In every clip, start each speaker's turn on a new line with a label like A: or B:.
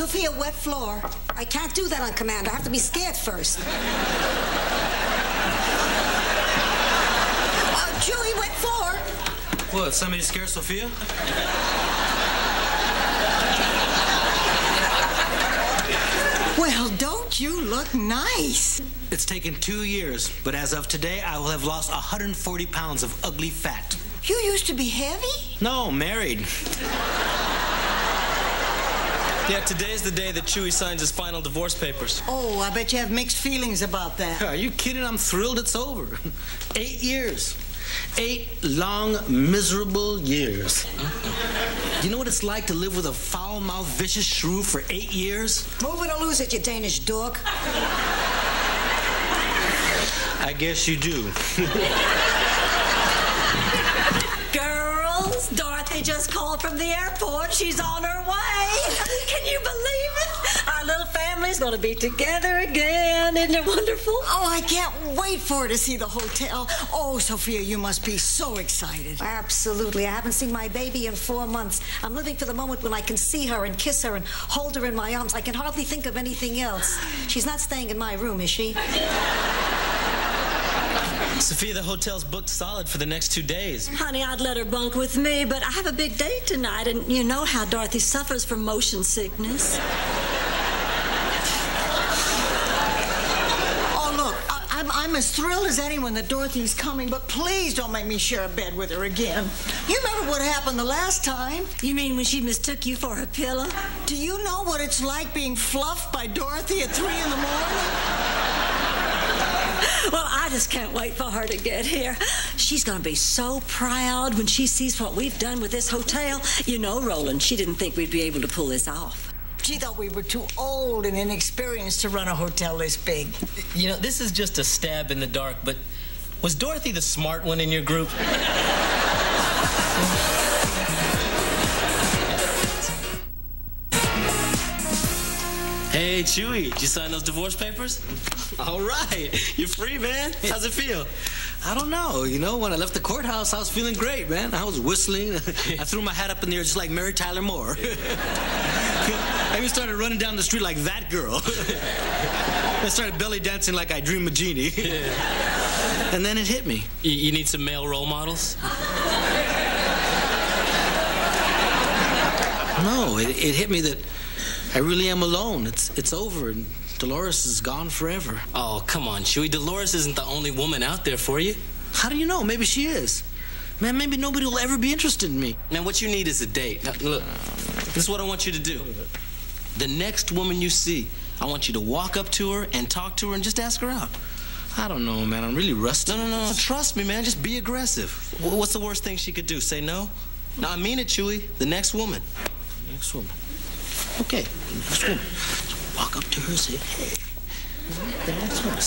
A: Sophia, wet floor. I can't do that on command. I have to be scared first. Chewy, wet floor.
B: What, somebody scare Sophia?
A: Well, don't you look nice?
B: It's taken 2 years, but as of today, I will have lost 140 pounds of ugly fat.
A: You used to be heavy?
B: No, married.
C: Yeah, today's the day that Chewy signs his final divorce papers.
A: Oh, I bet you have mixed feelings about that.
B: Are you kidding? I'm thrilled it's over. 8 years. 8 long, miserable years. You know what it's like to live with a foul-mouthed, vicious shrew for 8 years?
A: Move it or lose it, you Danish dog.
B: I guess you do.
D: Girls, Dorothy just called from the airport. She's on her way. Can you believe it? Our little family's gonna be together again. Isn't it wonderful?
A: Oh, I can't wait for her to see the hotel. Oh, Sophia, you must be so excited. Absolutely. I haven't seen my baby in 4 months. I'm living for the moment when I can see her and kiss her and hold her in my arms. I can hardly think of anything else. She's not staying in my room, is she?
C: Sophia, the hotel's booked solid for the next 2 days.
D: Honey, I'd let her bunk with me, but I have a big date tonight, and you know how Dorothy suffers from motion sickness.
A: Oh, look, I'm as thrilled as anyone that Dorothy's coming, but please don't make me share a bed with her again. You remember what happened the last time?
D: You mean when she mistook you for her pillow?
A: Do you know what it's like being fluffed by Dorothy at 3 in the morning?
D: Well, I just can't wait for her to get here. She's going to be so proud when she sees what we've done with this hotel. You know, Roland, she didn't think we'd be able to pull this off.
A: She thought we were too old and inexperienced to run a hotel this big.
C: You know, this is just a stab in the dark, but was Dorothy the smart one in your group? Hey, Chewy, did you sign those divorce papers? All right, you're free, man. How's it feel?
B: I don't know. You know, when I left the courthouse, I was feeling great, man. I was whistling. I threw my hat up in the air just like Mary Tyler Moore. I even started running down the street like that girl. I started belly dancing like I Dream of Jeannie. And then it hit me.
C: You need some male role models?
B: No, it hit me that I really am alone. It's over, and Dolores is gone forever.
C: Oh, come on, Chewy. Dolores isn't the only woman out there for you.
B: How do you know? Maybe she is. Man, maybe nobody will ever be interested in me.
C: Man, what you need is a date. Now, look, this is what I want you to do. The next woman you see, I want you to walk up to her and talk to her and just ask her out.
B: I don't know, man. I'm really rusty.
C: No. Trust me, man. Just be aggressive. What's the worst thing she could do? Say no? No, I mean it, Chewy. The next woman.
B: Next woman. Okay, the next woman. So walk up to her and say, hey. The next woman.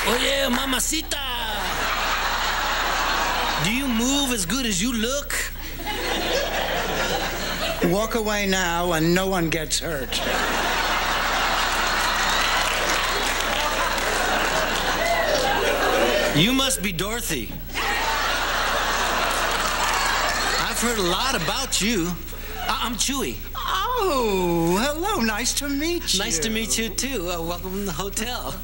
B: Oye, mamacita. Do you move as good as you look?
E: Walk away now and no one gets hurt.
B: You must be Dorothy. I've heard a lot about you. I'm Chewy.
E: Oh, hello. Nice to meet you.
B: Nice to meet you, too. Welcome to the hotel.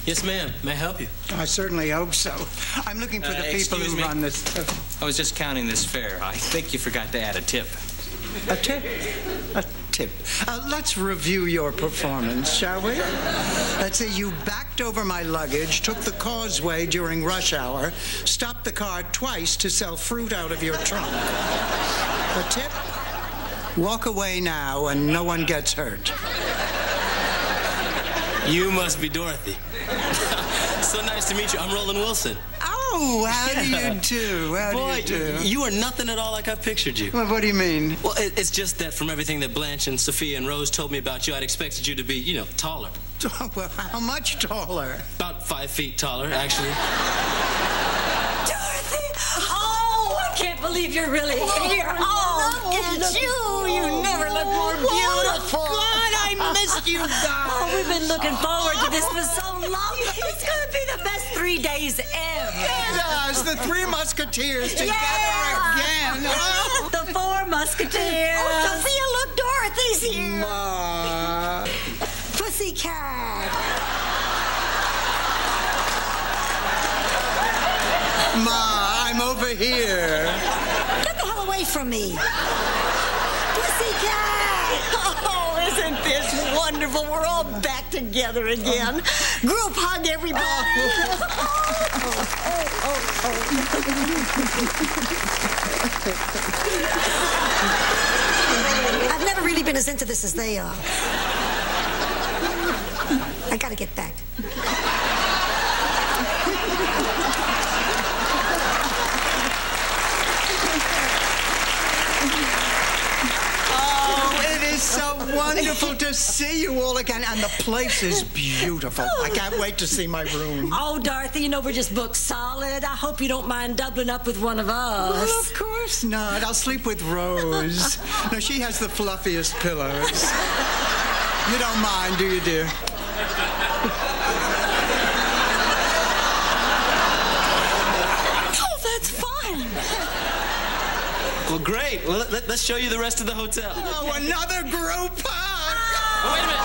C: Yes, ma'am. May I help you?
E: I certainly hope so. I'm looking for the people
F: excuse
E: who
F: me.
E: run this.
F: I was just counting this fare. I think you forgot to add a tip.
E: A tip? A tip. Let's review your performance, shall we? Let's say you backed over my luggage, took the causeway during rush hour, stopped the car twice to sell fruit out of your trunk. A tip? Walk away now and no one gets hurt.
C: You must be Dorothy. So nice to meet you. I'm Roland Wilson.
E: Oh, Oh, how do you do? How do you do?
C: You are nothing at all like I pictured you.
E: Well, what do you mean?
C: Well, it's just that from everything that Blanche and Sophia and Rose told me about you, I'd expected you to be, you know, taller.
E: Well, how much taller?
C: About 5 feet taller, actually.
D: Dorothy! Oh, I can't believe you're really here.
A: Look at you. You never look more beautiful.
E: God, I missed you guys.
D: Oh, we've been looking forward to this for so long. It's going to be the best 3 days ever.
E: Get us, the Three Musketeers, together again. Oh.
D: The Four Musketeers.
A: Oh, Sophia, look, Dorothy's here.
E: Ma.
A: Pussycat.
E: Ma, I'm over here.
A: Get the hell away from me. Pussycat. Oh, isn't this wonderful? We're all back together again. Group hug, everybody. I've never really been as into this as they are. I gotta get back.
E: So wonderful to see you all again, and the place is beautiful. I can't wait to see my room.
D: Oh, Dorothy, you know we're just booked solid. I hope you don't mind doubling up with one of us.
E: Well, of course not. I'll sleep with Rose. No, she has the fluffiest pillows. You don't mind, do you, dear?
D: Oh, that's fine.
C: Well, great. Well, let's show you the rest of the hotel.
E: Oh, another group hug!
C: Oh, wait a minute.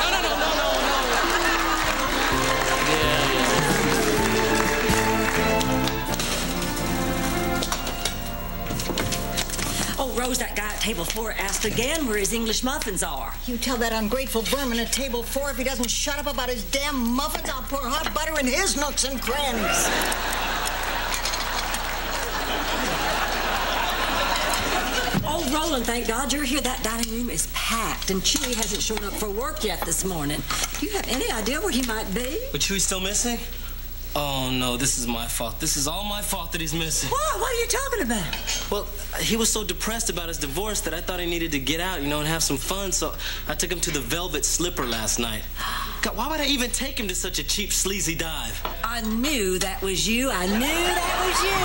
D: Oh, Rose, that guy at table 4 asked again where his English muffins are.
A: You tell that ungrateful vermin at table 4 if he doesn't shut up about his damn muffins, I'll pour hot butter in his nooks and crannies.
D: Oh, Roland, thank God you're here. That dining room is packed, and Chewy hasn't shown up for work yet this morning. Do you have any idea where he might be?
C: But Chewy's still missing? Oh, no, this is my fault. This is all my fault that he's missing.
D: What? What are you talking about?
C: Well, he was so depressed about his divorce that I thought he needed to get out, you know, and have some fun, so I took him to the Velvet Slipper last night. God, why would I even take him to such a cheap, sleazy dive?
D: I knew that was you. I knew that was you.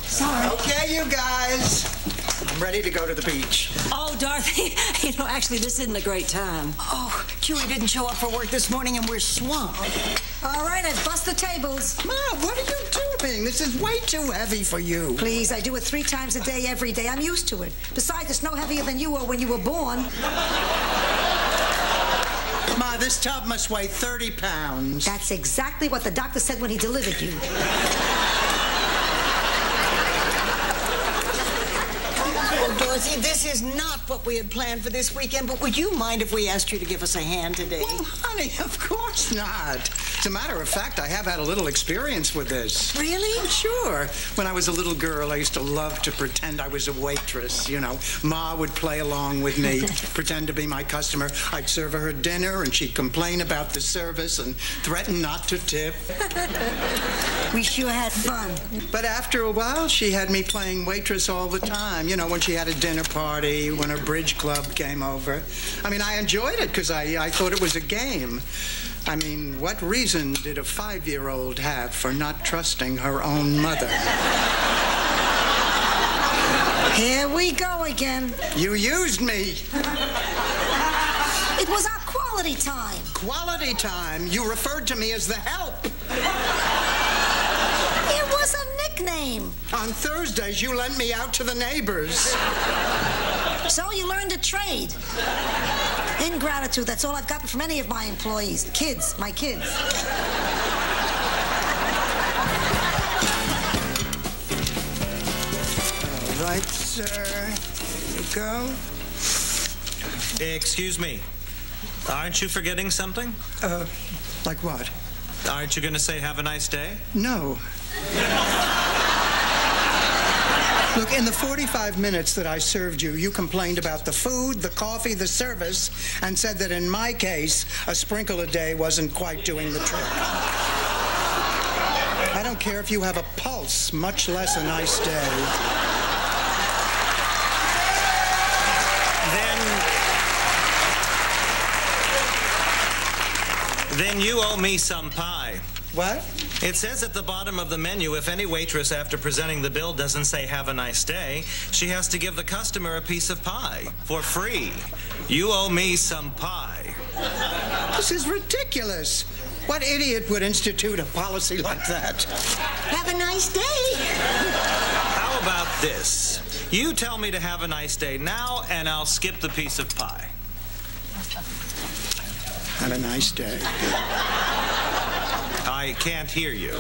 D: Sorry.
E: Okay, you guys. I'm ready to go to the beach.
D: Oh, Dorothy, you know, actually, this isn't a great time.
A: Oh, Chewy didn't show up for work this morning and we're swamped. All right, I've bust the tables.
E: Ma, what are you doing? This is way too heavy for you.
A: Please, I do it 3 times a day, every day. I'm used to it. Besides, it's no heavier than you were when you were born.
E: Ma, this tub must weigh 30 pounds.
A: That's exactly what the doctor said when he delivered you. Well, Dorothy, this is not what we had planned for this weekend, but would you mind if we asked you to give us a hand today?
E: Well, honey, of course not. As a matter of fact, I have had a little experience with this.
A: Really?
E: Sure. When I was a little girl, I used to love to pretend I was a waitress. You know, Ma would play along with me, pretend to be my customer. I'd serve her dinner, and she'd complain about the service and threaten not to tip.
A: We sure had fun.
E: But after a while, she had me playing waitress all the time. You know, when she had a dinner party, when her bridge club came over. I mean, I enjoyed it because I thought it was a game. I mean, what reason did a 5-year-old have for not trusting her own mother?
A: Here we go again.
E: You used me.
A: It was our quality time.
E: Quality time? You referred to me as the help.
A: It was a nickname.
E: On Thursdays, you lent me out to the neighbors.
A: So you learned a trade. Ingratitude, that's all I've gotten from any of my employees. Kids, my kids.
E: All right, sir. Here you go.
G: Excuse me. Aren't you forgetting something?
E: Like what?
G: Aren't you going to say have a nice day?
E: No. Look, in the 45 minutes that I served you, you complained about the food, the coffee, the service, and said that in my case, a sprinkle a day wasn't quite doing the trick. I don't care if you have a pulse, much less a nice day.
G: Then you owe me some pie.
E: What?
G: It says at the bottom of the menu, if any waitress after presenting the bill doesn't say "have a nice day," she has to give the customer a piece of pie for free. You owe me some pie.
E: This is ridiculous. What idiot would institute a policy like that?
A: Have a nice day.
G: How about this? You tell me to have a nice day now, and I'll skip the piece of pie.
E: Have a nice day.
G: I can't hear you.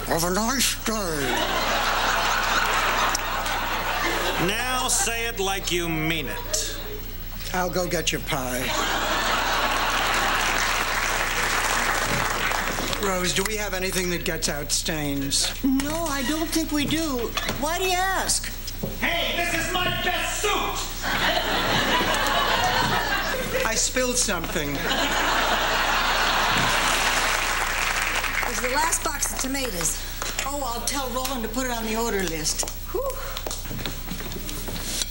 E: Have a nice day.
G: Now say it like you mean it.
E: I'll go get your pie. Rose, do we have anything that gets out stains?
A: No, I don't think we do. Why do you ask?
H: Hey, this is my best suit!
E: I spilled something.
A: It's the last box of tomatoes. Oh, I'll tell Roland to put it on the order list. Whew.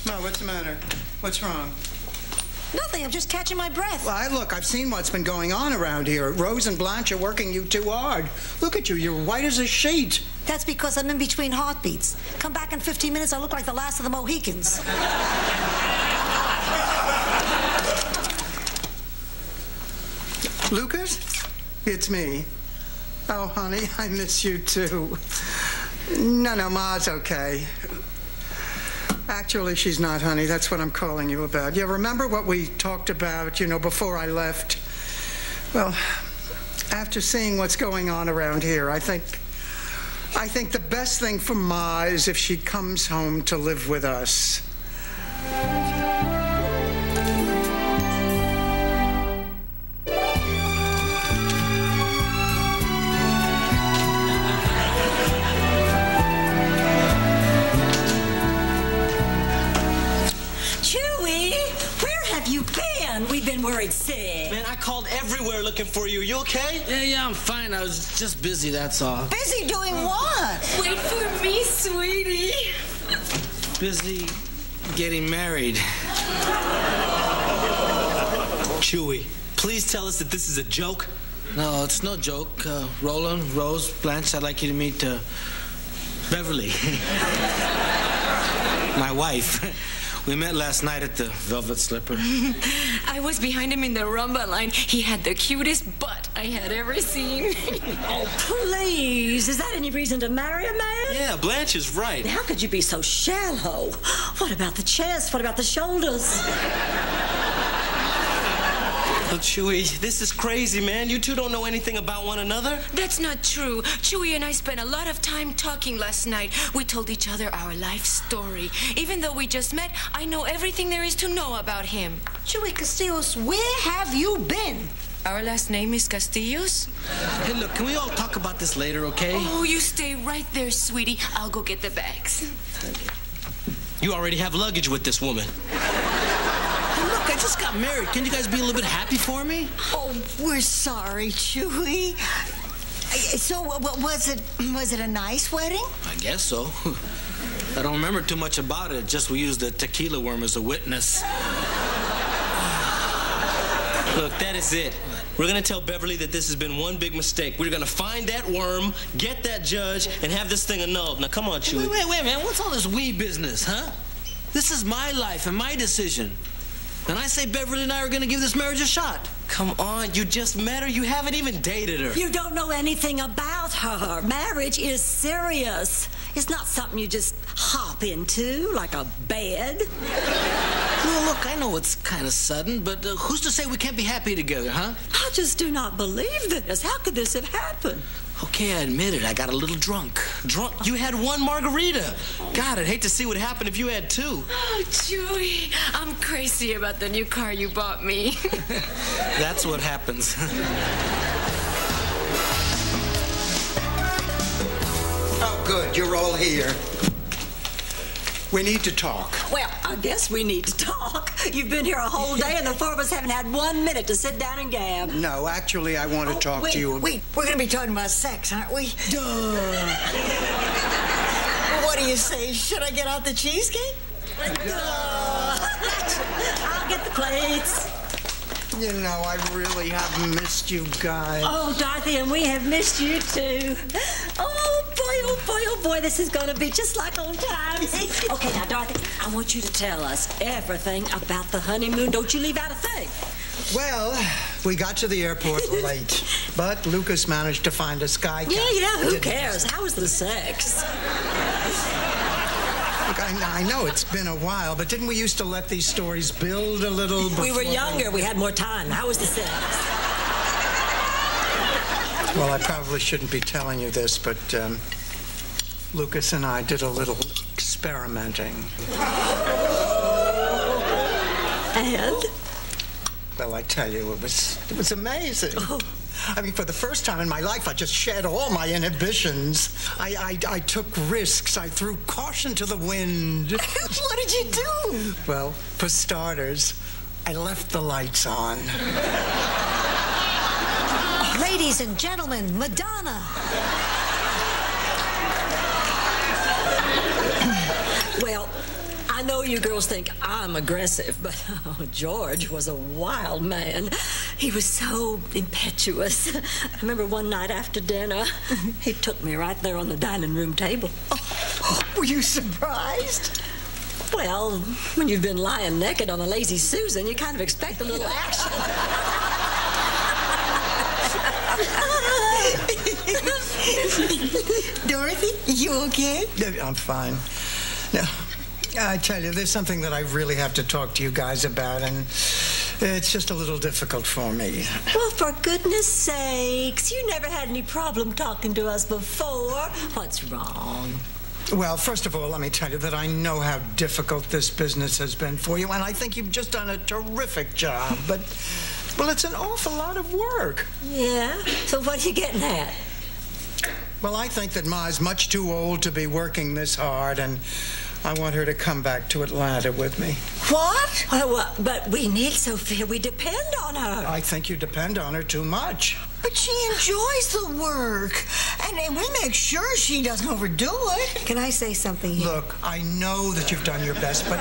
E: Ma, what's the matter? What's wrong?
A: Nothing, I'm just catching my breath.
E: Well, I've seen what's been going on around here. Rose and Blanche are working you too hard. Look at you, you're white as a sheet.
A: That's because I'm in between heartbeats. Come back in 15 minutes, I look like the last of the Mohicans.
E: Lucas? It's me. Oh, honey, I miss you too. No, Ma's okay. Actually, she's not, honey. That's what I'm calling you about. Yeah, remember what we talked about, before I left? Well, after seeing what's going on around here, I think the best thing for Ma is if she comes home to live with us.
D: We've been worried sick.
C: Man, I called everywhere looking for you. You okay?
B: Yeah, I'm fine. I was just busy, that's all.
A: Busy doing what?
D: Wait for me, sweetie.
B: Busy getting married.
C: Chewy, please tell us that this is a joke.
B: No, it's no joke. Roland, Rose, Blanche, I'd like you to meet Beverly. My wife. We met last night at the Velvet Slipper.
I: I was behind him in the rumba line. He had the cutest butt I had ever seen.
D: Oh, please. Is that any reason to marry a man?
C: Yeah, Blanche is right.
D: How could you be so shallow? What about the chest? What about the shoulders?
C: Look, Chewy, this is crazy, man. You two don't know anything about one another.
I: That's not true. Chewy and I spent a lot of time talking last night. We told each other our life story. Even though we just met, I know everything there is to know about him.
A: Chewy Castillos, where have you been?
I: Our last name is Castillos?
B: Hey, look, can we all talk about this later, okay?
I: Oh, you stay right there, sweetie. I'll go get the bags.
C: You already have luggage with this woman.
B: Look, I just got married. Can you guys be a little bit happy for me?
A: Oh, we're sorry, Chewy. So, was it a nice wedding?
B: I guess so. I don't remember too much about it. Just we used the tequila worm as a witness.
C: Look, that is it. We're gonna tell Beverly that this has been one big mistake. We're gonna find that worm, get that judge, and have this thing annulled. Now, come on, Chewy.
B: Wait, man. What's all this we business, huh? This is my life and my decision. And I say Beverly and I are gonna give this marriage a shot.
C: Come on, you just met her. You haven't even dated her.
D: You don't know anything about her. Marriage is serious. It's not something you just hop into like a bed.
B: Well, look, I know it's kind of sudden, but who's to say we can't be happy together, huh?
D: I just do not believe this. How could this have happened?
B: Okay, I admit it. I got a little drunk.
C: Drunk? You had one margarita. God, I'd hate to see what happened if you had two.
I: Oh, Chewy, I'm crazy about the new car you bought me.
B: That's what happens.
E: Oh, good. You're all here. We need to talk.
D: Well, I guess we need to talk. You've been here a whole day, and the four of us haven't had 1 minute to sit down and gab.
E: No, actually, I want to talk to you.
A: Wait, we're going to be talking about sex, aren't we?
E: Duh.
A: What do you say? Should I get out the cheesecake?
D: Duh. I'll get the plates.
E: You know, I really have missed you guys.
D: Oh, Dorothy, and we have missed you, too. Oh, boy, this is going to be just like old times. Okay, now, Dorothy, I want you to tell us everything about the honeymoon. Don't you leave out a thing.
E: Well, we got to the airport late, but Lucas managed to find a sky capsule.
D: Yeah, who cares? How was the sex?
E: Look, I know it's been a while, but didn't we used to let these stories build a little before?
D: We were younger. We had more time. How was the sex?
E: Well, I probably shouldn't be telling you this, but Lucas and I did a little experimenting.
D: And?
E: Well, I tell you, it was amazing.
D: Oh.
E: I mean, for the first time in my life, I just shed all my inhibitions. I took risks. I threw caution to the wind.
A: What did you do?
E: Well, for starters, I left the lights on.
A: Ladies and gentlemen, Madonna.
D: Well, I know you girls think I'm aggressive, but George was a wild man. He was so impetuous. I remember one night after dinner, he took me right there on the dining room table.
A: Oh, were you surprised?
D: Well, when you've been lying naked on a lazy Susan, you kind of expect a little action.
A: Dorothy, you okay?
E: I'm fine. Now, I tell you, there's something that I really have to talk to you guys about, and it's just a little difficult for me.
D: Well, for goodness sakes, you never had any problem talking to us before. What's wrong?
E: Well, first of all, let me tell you that I know how difficult this business has been for you, and I think you've just done a terrific job, but, well, it's an awful lot of work.
D: Yeah? So what are you getting at?
E: Well, I think that Ma's much too old to be working this hard, and I want her to come back to Atlanta with me.
D: What? But we need Sophia. We depend on her.
E: I think you depend on her too much.
A: But she enjoys the work. And we make sure she doesn't overdo it. Can I say something here?
E: Look, I know that you've done your best, but,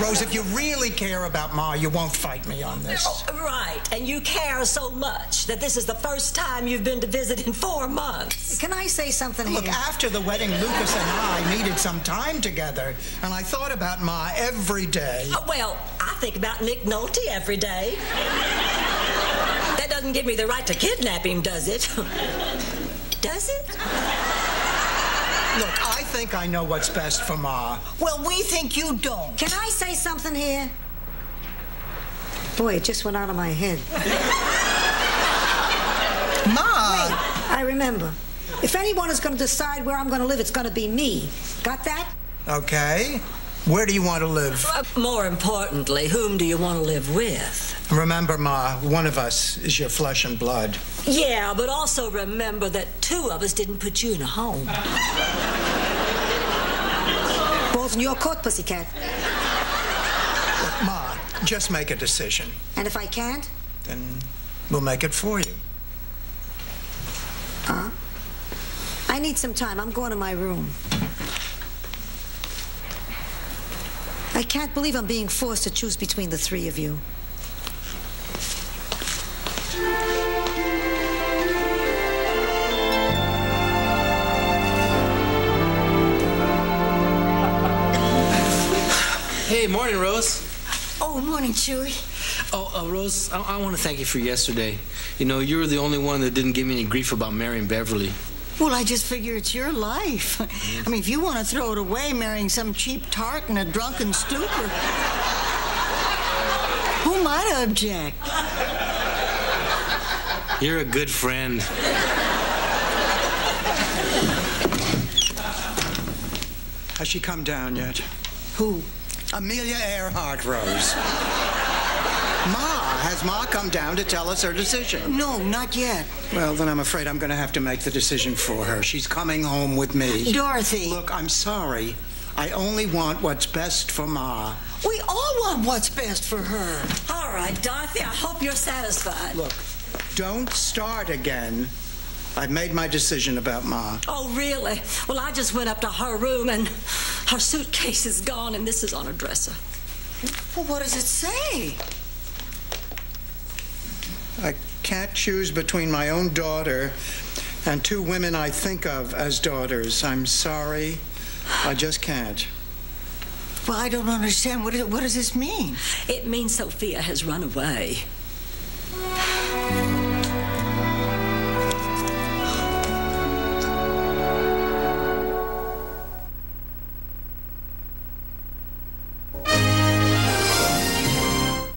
E: Rose, if you really care about Ma, you won't fight me on this.
D: Oh, right. And you care so much that this is the first time you've been to visit in 4 months.
A: Can I say something
E: Look,
A: here?
E: after the wedding, Lucas and I needed some time together, and I thought about Ma every day.
D: Well, I think about Nick Nolte every day. That doesn't give me the right to kidnap him, does it? Does it?
E: Look, I think I know what's best for Ma.
A: Well, we think you don't. Can I say something here? Boy, it just went out of my head.
E: Ma!
A: Wait, I remember. If anyone is going to decide where I'm going to live, it's going to be me. Got that?
E: Okay. Where do you want to live?
D: More importantly, whom do you want to live with?
E: Remember, Ma, one of us is your flesh and blood.
D: Yeah, but also remember that 2 of us didn't put you in a home.
A: Balls in your court, pussycat.
E: Look, Ma, just make a decision.
A: And if I can't?
E: Then we'll make it for you.
A: I need some time. I'm going to my room. I can't believe I'm being forced to choose between the 3 of you.
B: Hey, morning, Rose.
A: Oh, morning, Chewy.
B: Oh, Rose, I want to thank you for yesterday. You know, you were the only one that didn't give me any grief about marrying Beverly.
A: Well, I just figure it's your life. I mean, if you want to throw it away marrying some cheap tart in a drunken stupor, who might object?
B: You're a good friend.
E: Has she come down yet?
A: Who?
E: Amelia Earhart, Rose. Has Ma come down to tell us her decision?
A: No, not yet.
E: Well, then I'm afraid I'm going to have to make the decision for her. She's coming home with me.
A: Dorothy.
E: Look, I'm sorry. I only want what's best for Ma.
A: We all want what's best for her.
D: All right, Dorothy, I hope you're satisfied.
E: Look, don't start again. I've made my decision about Ma.
D: Oh, really? Well, I just went up to her room, and her suitcase is gone, and this is on her dresser.
A: Well, what does it say?
E: I can't choose between my own daughter and two women I think of as daughters. I'm sorry. I just can't.
A: Well, I don't understand. What does this mean?
D: It means Sophia has run away.